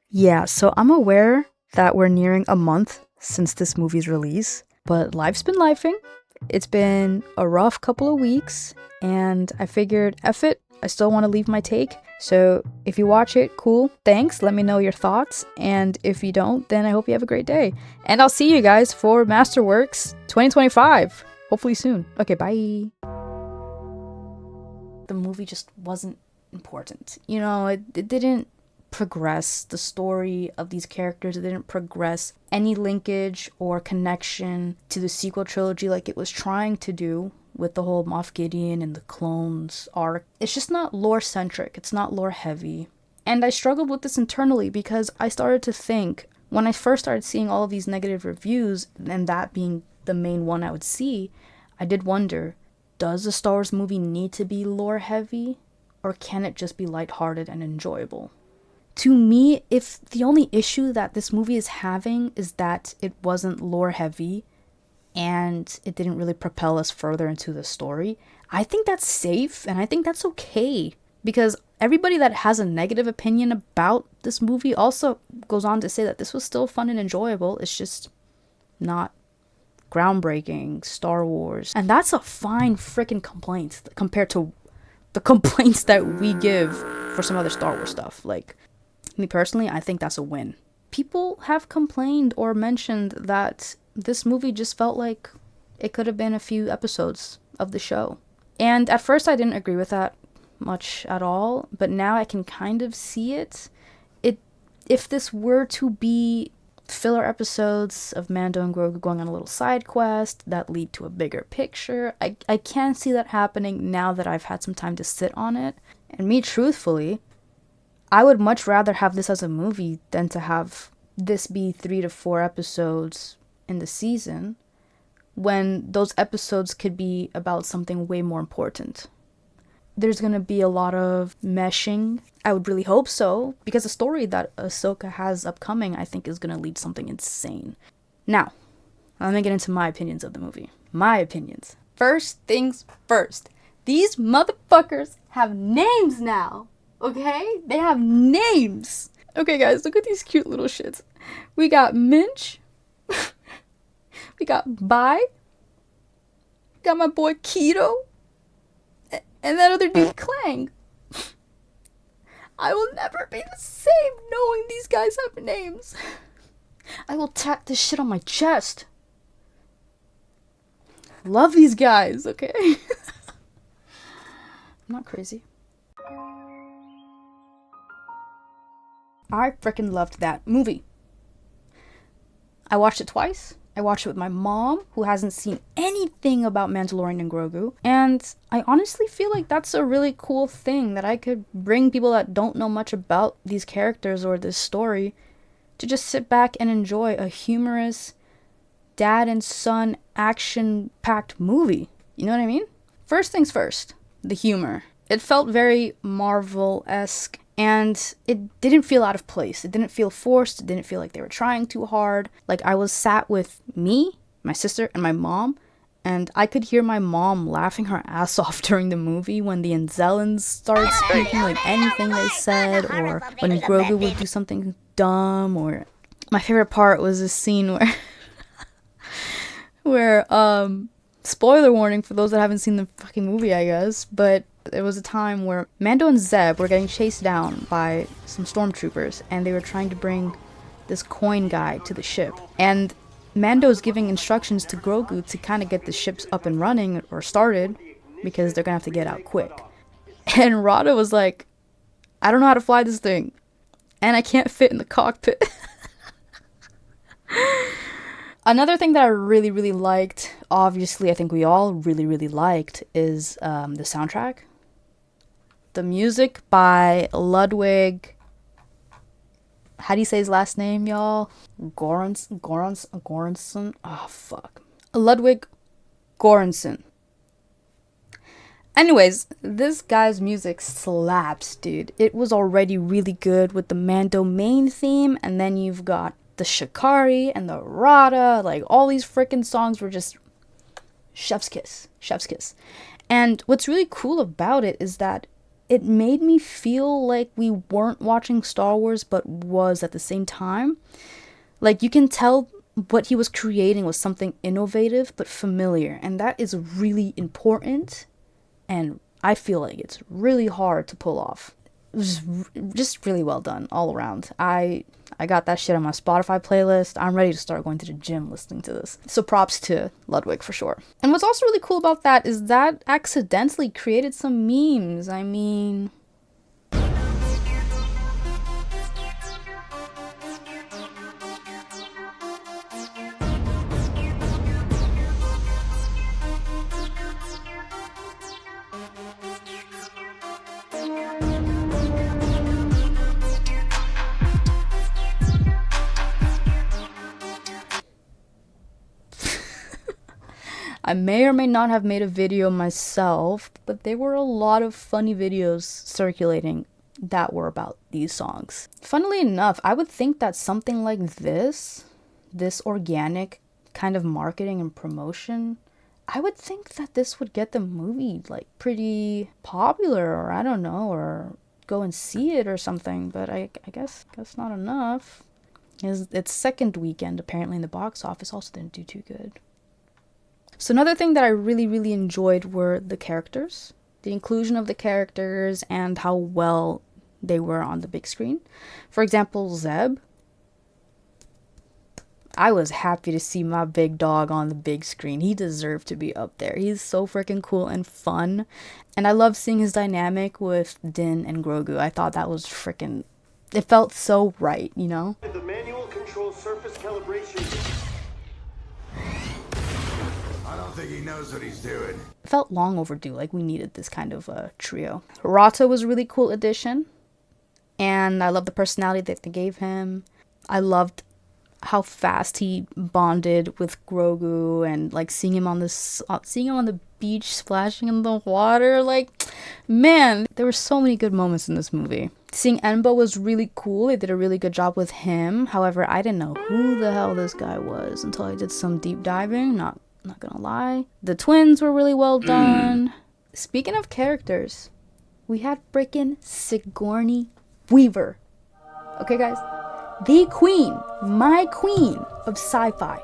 Yeah, so I'm aware that we're nearing a month since this movie's release, but life's been lifing. It's been a rough couple of weeks, and I figured, F it, I still want to leave my take. So if you watch it, cool, thanks, let me know your thoughts, and if you don't, then I hope you have a great day. And I'll see you guys for Masterworks 2025, hopefully soon. Okay, bye. The movie just wasn't important. You know, it didn't progress the story of these characters. It didn't progress any linkage or connection to the sequel trilogy like it was trying to do with the whole Moff Gideon and the clones arc. It's just not lore centric. It's not lore heavy. And I struggled with this internally because I started to think, when I first started seeing all of these negative reviews, and that being the main one I would see, I did wonder, does a Star Wars movie need to be lore heavy? Or can it just be lighthearted and enjoyable? To me, if the only issue that this movie is having is that it wasn't lore heavy and it didn't really propel us further into the story, I think that's safe and I think that's okay. Because everybody that has a negative opinion about this movie also goes on to say that this was still fun and enjoyable. It's just not groundbreaking Star Wars. And that's a fine freaking complaint compared to the complaints that we give for some other Star Wars stuff. Like, me personally, I think that's a win. People have complained or mentioned that this movie just felt like it could have been a few episodes of the show. And at first I didn't agree with that much at all, but now I can kind of see it. If this were to be filler episodes of Mando and Grogu going on a little side quest that lead to a bigger picture, I can see that happening now that I've had some time to sit on it. And me, truthfully, I would much rather have this as a movie than to have this be 3 to 4 episodes in the season, when those episodes could be about something way more important. There's gonna be a lot of meshing. I would really hope so, because the story that Ahsoka has upcoming, I think, is gonna lead something insane. Now, let me get into my opinions of the movie. My opinions. First things first. These motherfuckers have names now, okay? They have names. Okay, guys, look at these cute little shits. We got Minch. We got Bai. We got my boy Keto. And that other dude, Clang. I will never be the same knowing these guys have names. I will tat this shit on my chest. Love these guys, okay? I'm not crazy. I freaking loved that movie. I watched it twice. I watched it with my mom, who hasn't seen anything about Mandalorian and Grogu. And I honestly feel like that's a really cool thing, that I could bring people that don't know much about these characters or this story to just sit back and enjoy a humorous dad and son action-packed movie. You know what I mean? First things first, the humor. It felt very Marvel-esque, and it didn't feel out of place. It didn't feel forced. It didn't feel like they were trying too hard. Like, I was sat with me, my sister, and my mom, and I could hear my mom laughing her ass off during the movie when the Anzellans started speaking, like anything they said, or when Grogu would do something dumb, or... My favorite part was this scene where, spoiler warning for those that haven't seen the fucking movie, I guess, but there was a time where Mando and Zeb were getting chased down by some stormtroopers, and they were trying to bring this coin guy to the ship. And Mando's giving instructions to Grogu to kind of get the ships up and running, or started, because they're gonna have to get out quick. And Rada was like, I don't know how to fly this thing, and I can't fit in the cockpit. Another thing that I really, really liked, obviously I think we all really, really liked, is the soundtrack. The music by Ludwig... How do you say his last name, y'all? Göransson? Oh, fuck. Ludwig Göransson. Anyways, this guy's music slaps, dude. It was already really good with the Mando main theme, and then you've got the Shikari and the Rada. Like, all these freaking songs were just chef's kiss. Chef's kiss. And what's really cool about it is that it made me feel like we weren't watching Star Wars, but was at the same time. Like, you can tell what he was creating was something innovative but familiar, and that is really important, and I feel like it's really hard to pull off. It was just really well done all around. I got that shit on my Spotify playlist. I'm ready to start going to the gym listening to this. So props to Ludwig for sure. And what's also really cool about that is that accidentally created some memes. I mean, I may or may not have made a video myself, but there were a lot of funny videos circulating that were about these songs. Funnily enough, I would think that something like this organic kind of marketing and promotion, I would think that this would get the movie like pretty popular, or I don't know, or go and see it or something, but I guess not enough. Its second weekend apparently in the box office also didn't do too good. So another thing that I really, really enjoyed were the characters, the inclusion of the characters and how well they were on the big screen. For example, Zeb. I was happy to see my big dog on the big screen. He deserved to be up there. He's so freaking cool and fun. And I love seeing his dynamic with Din and Grogu. I thought that was freaking... It felt so right, you know? The manual control surface calibration. I don't think he knows what he's doing. It felt long overdue, like we needed this kind of trio. Rata was a really cool addition, and I love the personality that they gave him. I loved how fast he bonded with Grogu, and like seeing him on the beach splashing in the water. Like, man, there were so many good moments in this movie. Seeing Embo was really cool. They did a really good job with him. However, I didn't know who the hell this guy was until I did some deep diving. Not gonna lie. The twins were really well done. Speaking of characters, we had freaking Sigourney Weaver. Okay, guys? The queen, my queen of sci-fi.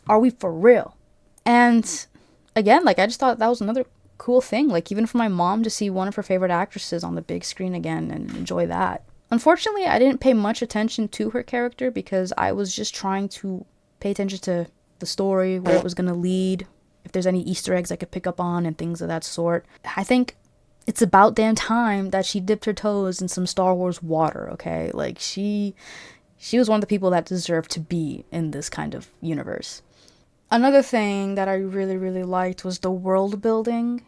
Are we for real? And again, like, I just thought that was another cool thing. Like, even for my mom to see one of her favorite actresses on the big screen again and enjoy that. Unfortunately, I didn't pay much attention to her character because I was just trying to pay attention to the story, where it was going to lead, if there's any Easter eggs I could pick up on and things of that sort. I think it's about damn time that she dipped her toes in some Star Wars water, okay? Like, she was one of the people that deserved to be in this kind of universe. Another thing that I really, really liked was the world building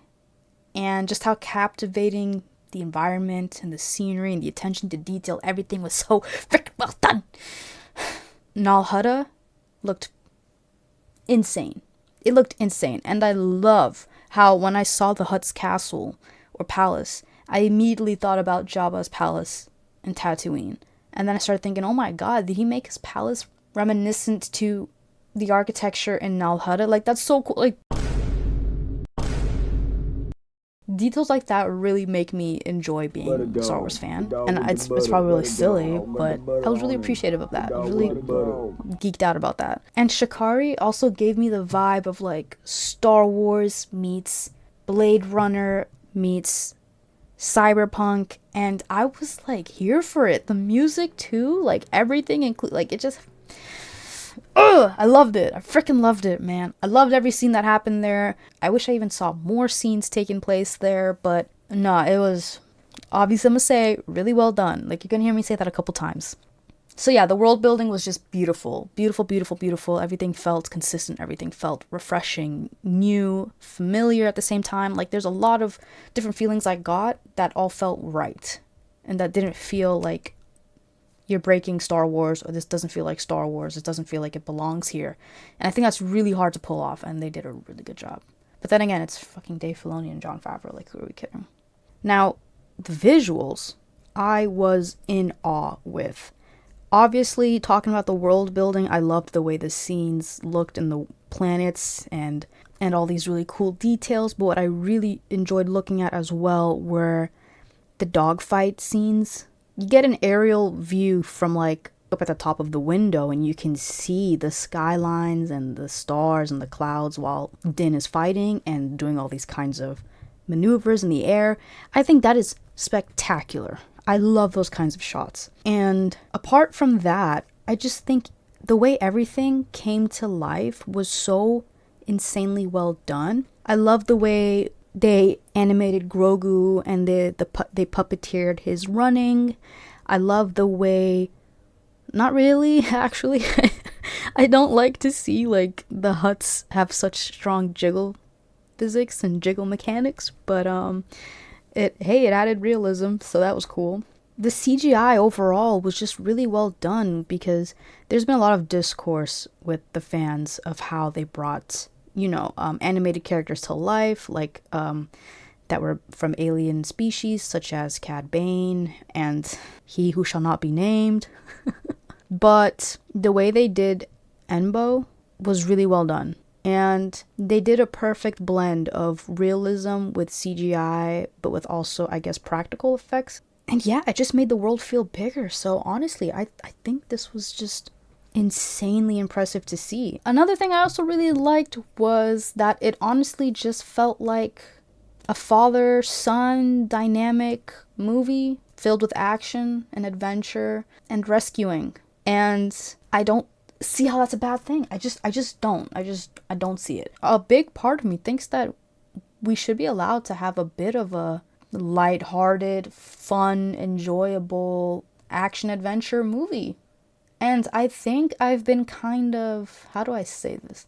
and just how captivating the environment and the scenery and the attention to detail, everything was so freaking well done. Nal Hutta looked insane. It looked insane. And I love how when I saw the Hutt's castle or palace, I immediately thought about Jabba's palace in Tatooine. And then I started thinking, oh my god, did he make his palace reminiscent to the architecture in Nal Hutta? Like, that's so cool. Like, details like that really make me enjoy being a Star Wars fan. And it's probably really silly, but I was really appreciative of that. I was really geeked out about that. And Shikari also gave me the vibe of like Star Wars meets Blade Runner meets Cyberpunk, and I was like here for it. The music too, like everything like it just... I loved it. I freaking loved it, man. I loved every scene that happened there. I wish I even saw more scenes taking place there, but no, it was, obviously I'm gonna say, really well done. Like, you're gonna hear me say that a couple times. So yeah, the world building was just beautiful. Beautiful, beautiful, beautiful. Everything felt consistent. Everything felt refreshing, new, familiar at the same time. Like, there's a lot of different feelings I got that all felt right, and that didn't feel like you're breaking Star Wars, or this doesn't feel like Star Wars, it doesn't feel like it belongs here. And I think that's really hard to pull off, and they did a really good job. But then again, it's fucking Dave Filoni and Jon Favreau, like, who are we kidding? Now, the visuals, I was in awe with. Obviously, talking about the world building, I loved the way the scenes looked and the planets and all these really cool details, but what I really enjoyed looking at as well were the dogfight scenes. You get an aerial view from like up at the top of the window, and you can see the skylines and the stars and the clouds while Din is fighting and doing all these kinds of maneuvers in the air. I think that is spectacular. I love those kinds of shots. And apart from that, I just think the way everything came to life was so insanely well done. I love the way they animated Grogu and they puppeteered his running. I love the way, not really, actually. I don't like to see like the Hutts have such strong jiggle physics and jiggle mechanics, but it added realism, so that was cool. The CGI overall was just really well done, because there's been a lot of discourse with the fans of how they brought, animated characters to life, like that were from alien species, such as Cad Bane and He Who Shall Not Be Named. But the way they did Enbo was really well done. And they did a perfect blend of realism with CGI, but with also, I guess, practical effects. And yeah, it just made the world feel bigger. So honestly, I think this was just insanely impressive to see. Another thing I also really liked was that it honestly just felt like a father-son dynamic movie filled with action and adventure and rescuing. And I don't see how that's a bad thing. I don't see it. A big part of me thinks that we should be allowed to have a bit of a lighthearted, fun, enjoyable action adventure movie. And I think I've been kind of, how do I say this?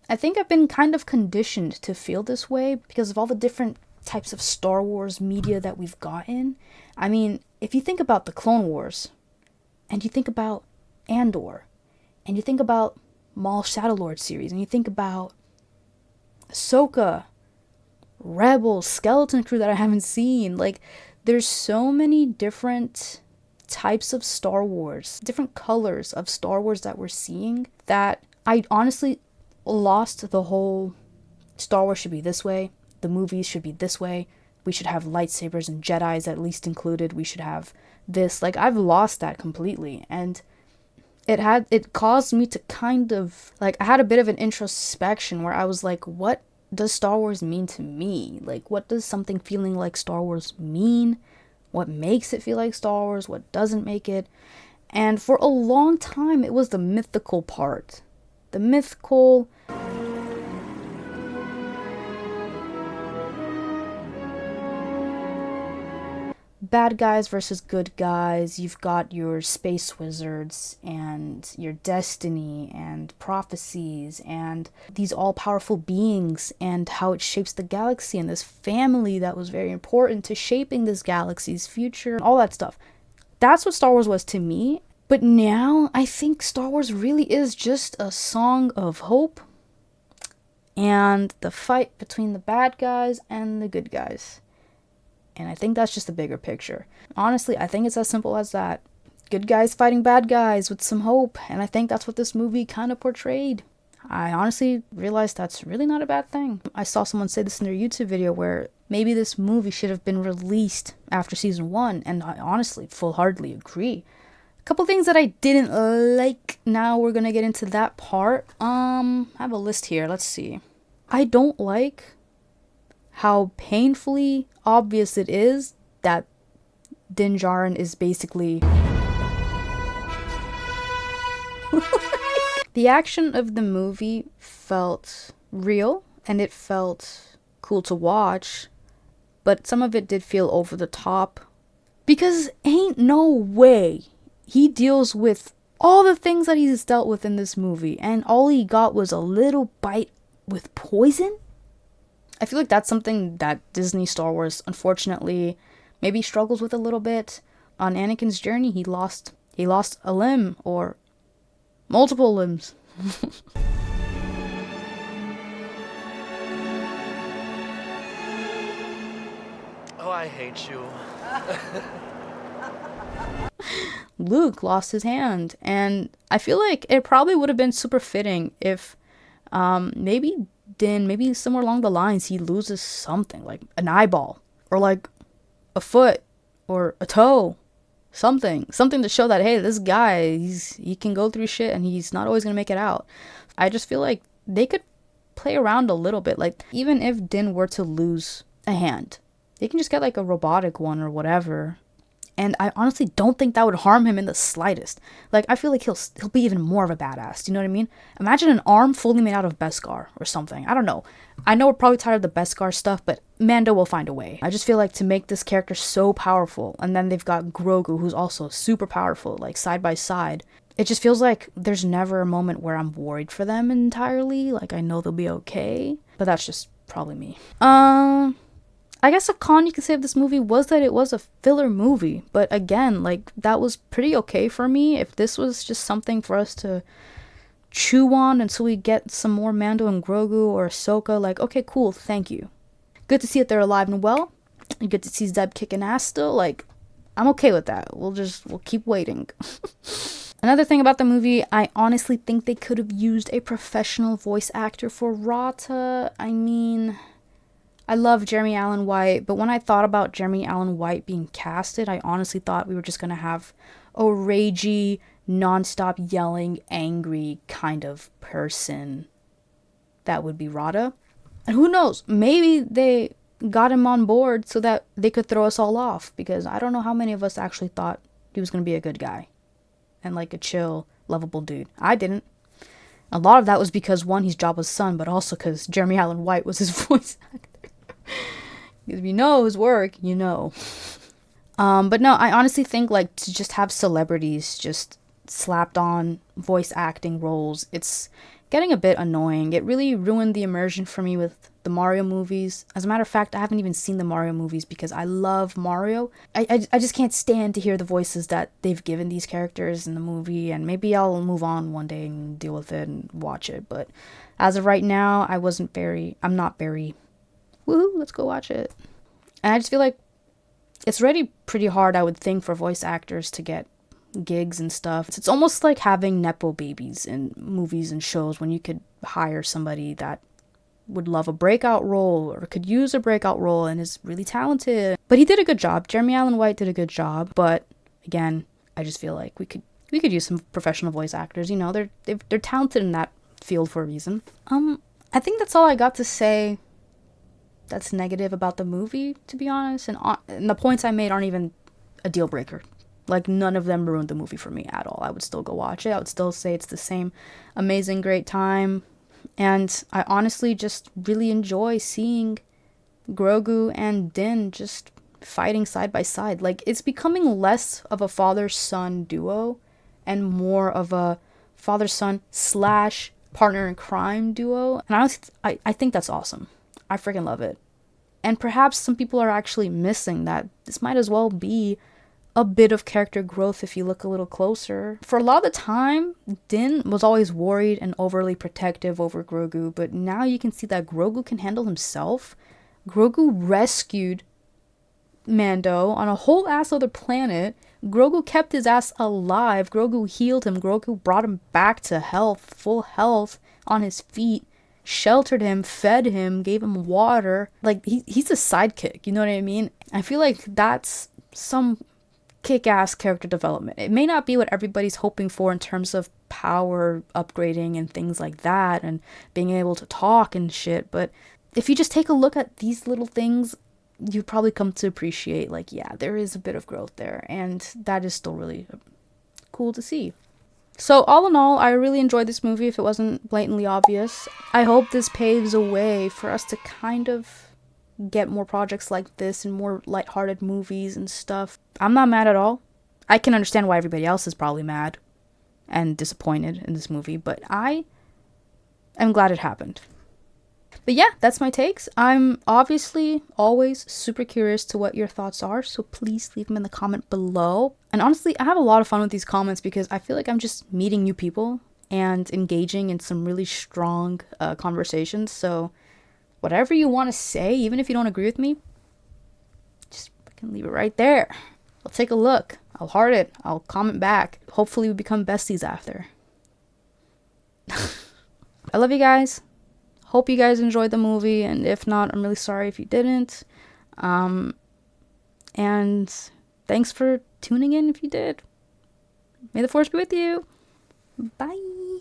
I think I've been kind of conditioned to feel this way because of all the different types of Star Wars media that we've gotten. I mean, if you think about the Clone Wars, and you think about Andor, and you think about Maul Shadowlord series, and you think about Ahsoka, Rebels, Skeleton Crew that I haven't seen. Like, there's so many different types of Star Wars, different colors of Star Wars that we're seeing, that I honestly lost the whole Star Wars should be this way, the movies should be this way, we should have lightsabers and Jedis at least included, we should have this. Like, I've lost that completely. And it caused me to kind of, like, I had a bit of an introspection where I was like, what does Star Wars mean to me? Like, what does something feeling like Star Wars mean? What makes it feel like Star Wars? What doesn't make it? And for a long time, it was the mythical part. The mythical... bad guys versus good guys. You've got your space wizards and your destiny and prophecies and these all-powerful beings and how it shapes the galaxy and this family that was very important to shaping this galaxy's future, all that stuff. That's what Star Wars was to me. But now I think Star Wars really is just a song of hope and the fight between the bad guys and the good guys. And I think that's just the bigger picture. Honestly, I think it's as simple as that. Good guys fighting bad guys with some hope. And I think that's what this movie kind of portrayed. I honestly realized that's really not a bad thing. I saw someone say this in their YouTube video where maybe this movie should have been released after season 1. And I honestly full-heartedly agree. A couple things that I didn't like. Now we're going to get into that part. I have a list here. Let's see. I don't like how painfully obvious it is that Din Djarin is basically... The action of the movie felt real, and it felt cool to watch, but some of it did feel over the top. Because ain't no way he deals with all the things that he's dealt with in this movie, and all he got was a little bite with poison? I feel like that's something that Disney Star Wars, unfortunately, maybe struggles with a little bit. On Anakin's journey, he lost a limb, or multiple limbs. Oh, I hate you. Luke lost his hand, and I feel like it probably would have been super fitting if maybe somewhere along the lines he loses something, like an eyeball or like a foot or a toe. Something to show that, hey, this guy, he can go through shit and he's not always gonna make it out. I just feel like they could play around a little bit. Like, even if Din were to lose a hand, they can just get like a robotic one or whatever. And I honestly don't think that would harm him in the slightest. Like, I feel like he'll be even more of a badass. Do you know what I mean? Imagine an arm fully made out of Beskar or something. I don't know. I know we're probably tired of the Beskar stuff, but Mando will find a way. I just feel like to make this character so powerful, and then they've got Grogu, who's also super powerful, like side by side. It just feels like there's never a moment where I'm worried for them entirely. Like, I know they'll be okay. But that's just probably me. I guess a con you could say of this movie was that it was a filler movie. But again, like, that was pretty okay for me. If this was just something for us to chew on until we get some more Mando and Grogu or Ahsoka, like, okay, cool, thank you. Good to see that they're alive and well. And good to see Zeb kicking ass still. Like, I'm okay with that. We'll keep waiting. Another thing about the movie, I honestly think they could have used a professional voice actor for Rata. I mean, I love Jeremy Allen White, but when I thought about Jeremy Allen White being casted, I honestly thought we were just going to have a ragey, non-stop yelling, angry kind of person that would be Rata. And who knows, maybe they got him on board so that they could throw us all off, because I don't know how many of us actually thought he was going to be a good guy and like a chill, lovable dude. I didn't. A lot of that was because, one, he's Jabba's son, but also because Jeremy Allen White was his voice actor. If you know his work, you know. But no, I honestly think, like, to just have celebrities just slapped on voice acting roles, it's getting a bit annoying. It really ruined the immersion for me with the Mario movies. As a matter of fact, I haven't even seen the Mario movies because I love Mario. I just can't stand to hear the voices that they've given these characters in the movie, and maybe I'll move on one day and deal with it and watch it. But as of right now, I'm not very, woohoo, let's go watch it. And I just feel like it's already pretty hard, I would think, for voice actors to get gigs and stuff. It's almost like having nepo babies in movies and shows when you could hire somebody that would love a breakout role or could use a breakout role and is really talented. But he did a good job. Jeremy Allen White did a good job. But again, I just feel like we could use some professional voice actors. You know, they're talented in that field for a reason. I think that's all I got to say that's negative about the movie, to be honest. And the points I made aren't even a deal breaker. Like, none of them ruined the movie for me at all. I would still go watch it. I would still say it's the same amazing, great time. And I honestly just really enjoy seeing Grogu and Din just fighting side by side. Like, it's becoming less of a father-son duo and more of a father-son / partner in crime duo. And I think that's awesome. I freaking love it. And perhaps some people are actually missing that this might as well be a bit of character growth if you look a little closer. For a lot of the time, Din was always worried and overly protective over Grogu, but now you can see that Grogu can handle himself. Grogu rescued Mando on a whole ass other planet. Grogu kept his ass alive. Grogu healed him. Grogu brought him back to health, full health, on his feet. Sheltered him, fed him, gave him water. Like, he's a sidekick, you know what I mean? I feel like that's some kick-ass character development. It may not be what everybody's hoping for in terms of power upgrading and things like that and being able to talk and shit, but if you just take a look at these little things, you probably come to appreciate, like, yeah, there is a bit of growth there, and that is still really cool to see. So all in all, I really enjoyed this movie, if it wasn't blatantly obvious. I hope this paves a way for us to kind of get more projects like this and more lighthearted movies and stuff. I'm not mad at all. I can understand why everybody else is probably mad and disappointed in this movie, but I am glad it happened. But yeah, that's my takes. I'm obviously always super curious to what your thoughts are, so please leave them in the comment below. And honestly, I have a lot of fun with these comments because I feel like I'm just meeting new people and engaging in some really strong conversations. So whatever you want to say, even if you don't agree with me, just fucking leave it right there. I'll take a look. I'll heart it. I'll comment back. Hopefully we become besties after. I love you guys. Hope you guys enjoyed the movie, and if not, I'm really sorry if you didn't. And Thanks for tuning in if you did. May the force be with you. Bye.